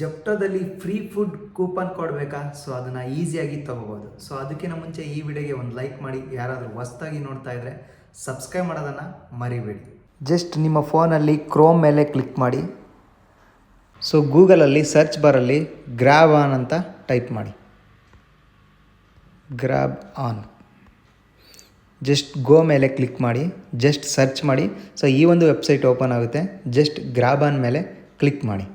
ಜೆಪ್ಟೋದಲ್ಲಿ free food coupon ಕೊಡಬೇಕಾ? So ಅದನ್ನು ಈಸಿಯಾಗಿ ತೊಗೋಬೋದು. ಸೊ ಅದಕ್ಕಿಂತ ಮುಂಚೆ ಈ ವಿಡಿಯೋಗೆ ಒಂದು ಲೈಕ್ ಮಾಡಿ, ಯಾರಾದರೂ ಹೊಸ್ದಾಗಿ ನೋಡ್ತಾ ಇದ್ದರೆ ಸಬ್ಸ್ಕ್ರೈಬ್ ಮಾಡೋದನ್ನು ಮರಿಬೇಡಿ. ಜಸ್ಟ್ ನಿಮ್ಮ ಫೋನಲ್ಲಿ ಕ್ರೋಮ್ ಮೇಲೆ ಕ್ಲಿಕ್ ಮಾಡಿ. ಸೊ ಗೂಗಲಲ್ಲಿ ಸರ್ಚ್ ಬಾರಲ್ಲಿ ಗ್ರ್ಯಾಬ್ ಆನ್ ಅಂತ ಟೈಪ್ ಮಾಡಿ. Grab on. ಜಸ್ಟ್ ಗೋ ಮೇಲೆ ಕ್ಲಿಕ್ ಮಾಡಿ, ಜಸ್ಟ್ ಸರ್ಚ್ ಮಾಡಿ. ಸೊ ಈ ಒಂದು ವೆಬ್ಸೈಟ್ ಓಪನ್ ಆಗುತ್ತೆ. ಜಸ್ಟ್ ಗ್ರ್ಯಾಬ್ ಆನ್ ಮೇಲೆ ಕ್ಲಿಕ್ ಮಾಡಿ.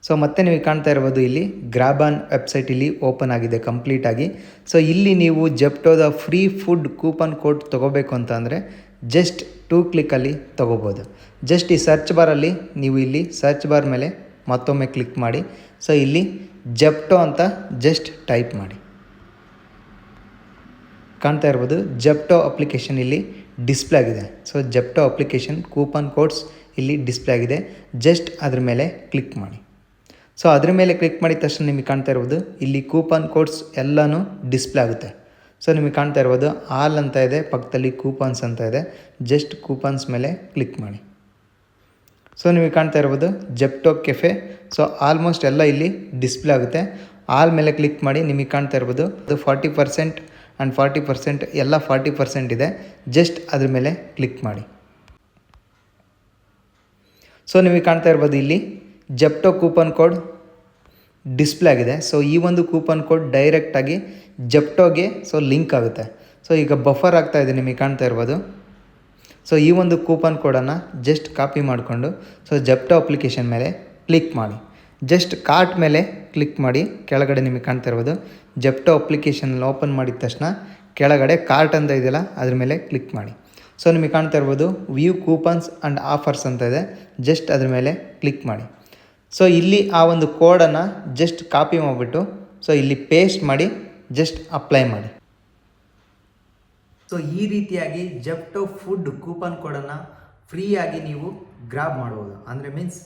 ಸೊ ಮತ್ತೆ ನೀವು ಕಾಣ್ತಾ ಇರ್ಬೋದು, ಇಲ್ಲಿ ಗ್ರ್ಯಾಬ್ ಆನ್ ವೆಬ್ಸೈಟ್ ಇಲ್ಲಿ ಓಪನ್ ಆಗಿದೆ ಕಂಪ್ಲೀಟಾಗಿ. ಸೊ ಇಲ್ಲಿ ನೀವು ಜೆಪ್ಟೋದ ಫ್ರೀ ಫುಡ್ ಕೂಪನ್ ಕೋಡ್ ತೊಗೋಬೇಕು ಅಂತ ಅಂದರೆ ಜಸ್ಟ್ 2 ಕ್ಲಿಕ್ಕಲ್ಲಿ ತೊಗೋಬೋದು. ಜಸ್ಟ್ ಈ ಸರ್ಚ್ ಬಾರಲ್ಲಿ ನೀವು ಇಲ್ಲಿ ಸರ್ಚ್ ಬಾರ್ ಮೇಲೆ ಮತ್ತೊಮ್ಮೆ ಕ್ಲಿಕ್ ಮಾಡಿ. ಸೊ ಇಲ್ಲಿ ಜೆಪ್ಟೋ ಅಂತ ಜಸ್ಟ್ ಟೈಪ್ ಮಾಡಿ. ಕಾಣ್ತಾ ಇರ್ಬೋದು, ಜೆಪ್ಟೋ ಅಪ್ಲಿಕೇಶನ್ ಇಲ್ಲಿ ಡಿಸ್ಪ್ಲೇ ಆಗಿದೆ. So Zepto application coupon codes ಇಲ್ಲಿ ಡಿಸ್ಪ್ಲೇ ಆಗಿದೆ. ಜಸ್ಟ್ ಅದ್ರ ಮೇಲೆ ಕ್ಲಿಕ್ ಮಾಡಿ. ಸೊ ಅದ್ರ ಮೇಲೆ ಕ್ಲಿಕ್ ಮಾಡಿದ ತಕ್ಷಣ ನಿಮಗೆ ಕಾಣ್ತಾ ಇರ್ಬೋದು, ಇಲ್ಲಿ ಕೂಪನ್ ಕೋಡ್ಸ್ ಎಲ್ಲನೂ ಡಿಸ್ಪ್ಲೇ ಆಗುತ್ತೆ. ಸೊ ನಿಮಗೆ ಕಾಣ್ತಾ ಇರ್ಬೋದು, ಆಲ್ ಅಂತ ಇದೆ, ಪಕ್ಕದಲ್ಲಿ ಕೂಪನ್ಸ್ ಅಂತ ಇದೆ. ಜಸ್ಟ್ ಕೂಪನ್ಸ್ ಮೇಲೆ ಕ್ಲಿಕ್ ಮಾಡಿ. ಸೊ ನಿಮಗೆ ಕಾಣ್ತಾ ಇರ್ಬೋದು ಜೆಪ್ಟೋ ಕೆಫೆ. ಸೊ ಆಲ್ಮೋಸ್ಟ್ ಎಲ್ಲ ಇಲ್ಲಿ ಡಿಸ್ಪ್ಲೇ ಆಗುತ್ತೆ. ಆಲ್ ಮೇಲೆ ಕ್ಲಿಕ್ ಮಾಡಿ. ನಿಮಗೆ ಕಾಣ್ತಾ ಇರ್ಬೋದು ಅದು 40% ಆ್ಯಂಡ್ 40% ಎಲ್ಲ 40% ಇದೆ. ಜಸ್ಟ್ ಅದ್ರ ಮೇಲೆ ಕ್ಲಿಕ್ ಮಾಡಿ. ಸೊ ನಿಮಗೆ ಕಾಣ್ತಾ ಇರ್ಬೋದು, ಇಲ್ಲಿ ಜೆಪ್ಟೋ ಕೂಪನ್ ಕೋಡ್ ಡಿಸ್ಪ್ಲೇ ಆಗಿದೆ. ಸೊ ಈ ಒಂದು ಕೂಪನ್ ಕೋಡ್ ಡೈರೆಕ್ಟಾಗಿ ಜೆಪ್ಟೋಗೆ ಲಿಂಕ್ ಆಗುತ್ತೆ. ಸೊ ಈಗ ಬಫರ್ ಆಗ್ತಾ ಇದೆ, ನಿಮಗೆ ಕಾಣ್ತಾ ಇರ್ಬೋದು. ಸೊ ಈ ಒಂದು ಕೂಪನ್ ಕೋಡನ್ನು ಜಸ್ಟ್ ಕಾಪಿ ಮಾಡಿಕೊಂಡು ಜೆಪ್ಟೋ ಅಪ್ಲಿಕೇಶನ್ ಮೇಲೆ ಕ್ಲಿಕ್ ಮಾಡಿ. ಜಸ್ಟ್ ಕಾರ್ಟ್ ಮೇಲೆ ಕ್ಲಿಕ್ ಮಾಡಿ. ಕೆಳಗಡೆ ನಿಮಗೆ ಕಾಣ್ತಾ ಇರ್ಬೋದು ಜೆಪ್ಟೋ ಅಪ್ಲಿಕೇಶನಲ್ಲಿ ಓಪನ್ ಮಾಡಿದ ತಕ್ಷಣ ಕೆಳಗಡೆ ಕಾರ್ಟ್ ಅಂತ ಇದೆಯಲ್ಲ, ಅದ್ರ ಮೇಲೆ ಕ್ಲಿಕ್ ಮಾಡಿ. ಸೊ ನಿಮಗೆ ಕಾಣ್ತಾ ಇರ್ಬೋದು ವ್ಯೂ ಕೂಪನ್ಸ್ ಆ್ಯಂಡ್ ಆಫರ್ಸ್ ಅಂತ ಇದೆ. ಜಸ್ಟ್ ಅದ್ರ ಮೇಲೆ ಕ್ಲಿಕ್ ಮಾಡಿ. ಸೊ ಇಲ್ಲಿ ಆ ಒಂದು ಕೋಡನ್ನು ಜಸ್ಟ್ ಕಾಪಿ ಮಾಡಿಬಿಟ್ಟು ಇಲ್ಲಿ ಪೇಸ್ಟ್ ಮಾಡಿ, ಜಸ್ಟ್ ಅಪ್ಲೈ ಮಾಡಿ. ಸೊ ಈ ರೀತಿಯಾಗಿ ಜೆಪ್ಟೋ ಫುಡ್ ಕೂಪನ್ ಕೋಡನ್ನು ಫ್ರೀಯಾಗಿ ನೀವು ಗ್ರಾಬ್ ಮಾಡ್ಬೋದು. ಅಂದರೆ ಮೀನ್ಸ್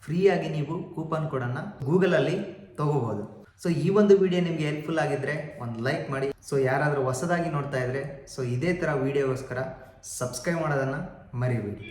ಫ್ರೀಯಾಗಿ ನೀವು ಕೂಪನ್ ಕೋಡನ್ನು ಗೂಗಲಲ್ಲಿ ತೊಗೋಬೋದು. ಸೊ ಈ ಒಂದು ವಿಡಿಯೋ ನಿಮಗೆ ಹೆಲ್ಪ್ಫುಲ್ ಆಗಿದ್ದರೆ ಒಂದು ಲೈಕ್ ಮಾಡಿ. ಸೊ ಯಾರಾದರೂ ಹೊಸದಾಗಿ ನೋಡ್ತಾ ಇದ್ದರೆ ಇದೇ ಥರ ವಿಡಿಯೋಗೋಸ್ಕರ ಸಬ್ಸ್ಕ್ರೈಬ್ ಮಾಡೋದನ್ನು ಮರಿಬೇಡಿ.